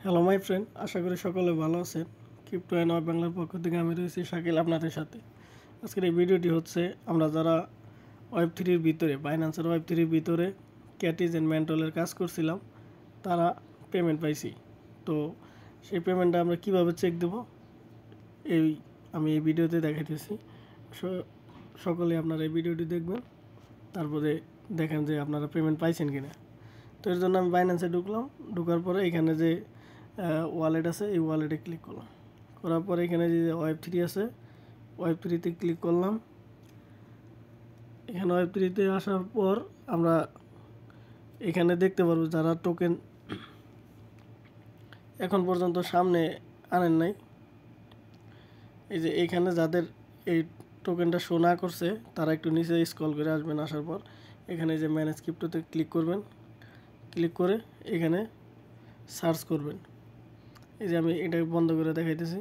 Hello my friend, আশা করি সকলে ভালো আছেন। ক্রিপ্টো অ্যান্ড ওয়েব বাংলার পক্ষ থেকে আমি রয়েছি শাকিল আপনাদের সাথে। আজকের এই ভিডিওটি হচ্ছে আমরা যারা ওয়েব3-র ভিতরে বাইন্যান্সের ওয়েব3-র ভিতরে ক্যাটিজ অ্যান্ড মেন্টলের কাজ করছিলাম তারা পেমেন্ট পাইছি। তো সেই পেমেন্টটা আমরা কিভাবে চেক দেব আমি এই ভিডিওতে দেখাইতেছি। সকলে আপনারা এই ভিডিওটি দেখবেন, তারপরে দেখেন যে আপনারা পেমেন্ট পাইছেন কিনা। তো এর জন্য আমি বাইন্যান্সে ঢোকার পরে এখানে যে ওয়ালেট আছে এই ওয়ালেটে ক্লিক করলাম। করার পরে এখানে যে ওয়েব3 আছে ওয়েব3-তে ক্লিক করলাম। এখানে ওয়েব3-তে আসার পর আমরা এখানে দেখতে পারবো যারা টোকেন এখন পর্যন্ত সামনে আনেন নাই, এই যে এখানে যাদের এই টোকেনটা শো না করছে তারা একটু নিচে স্ক্রল করে আসবেন। আসার পর এখানে যে ম্যানেজ ক্রিপ্টোতে ক্লিক করবেন। ক্লিক করে এখানে সার্চ করবেন। এই যে আমি এটা বন্ধ করে দেখাইতেছি।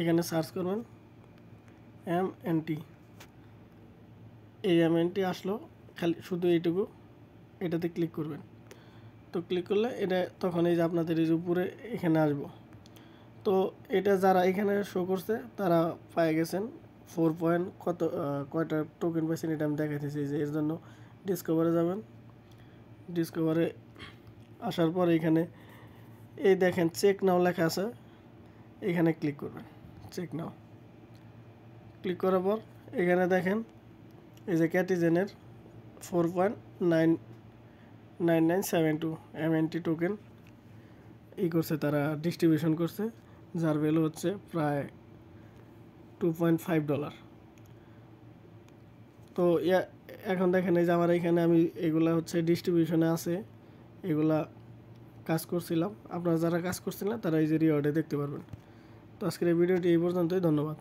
এখানে সার্চ করবেন MNT। এই MNT আসলো, খালি শুধু এইটুকু, এটাতে ক্লিক করবেন। তো ক্লিক করলে এটা তখন এই যে আপনাদের এই যে উপরে এখানে আসবো। তো এটা যারা এখানে শো করছে তারা পেয়ে গেছেন 4 পয়েন্ট কয়টা টোকেন পাইছেন এটা আমি দেখাইতেছি। যে এর জন্য ডিসকভারে যাবেন। ডিসকভারে আসার পর এখানে এই দেখেন চেক নাও লেখা আছে, এখানে ক্লিক করবেন। চেক নাও ক্লিক করার পর এখানে দেখেন এই যে ক্যাটিজেনের 4.9972 MNT টোকেন করছে, তারা ডিস্ট্রিবিউশন করছে, যার ভ্যালু হচ্ছে প্রায় $2.5। তো এখন দেখেন এই যে আমার এখানে আমি এগুলা হচ্ছে ডিস্ট্রিবিউশনে আছে, এগুলা কাজ করছিলাম। আপনারা যারা কাজ করছিলেন তারা এই যে রিওয়ার্ডে দেখতে পারবেন। তো আজকের এই ভিডিওটি এই পর্যন্তই, ধন্যবাদ।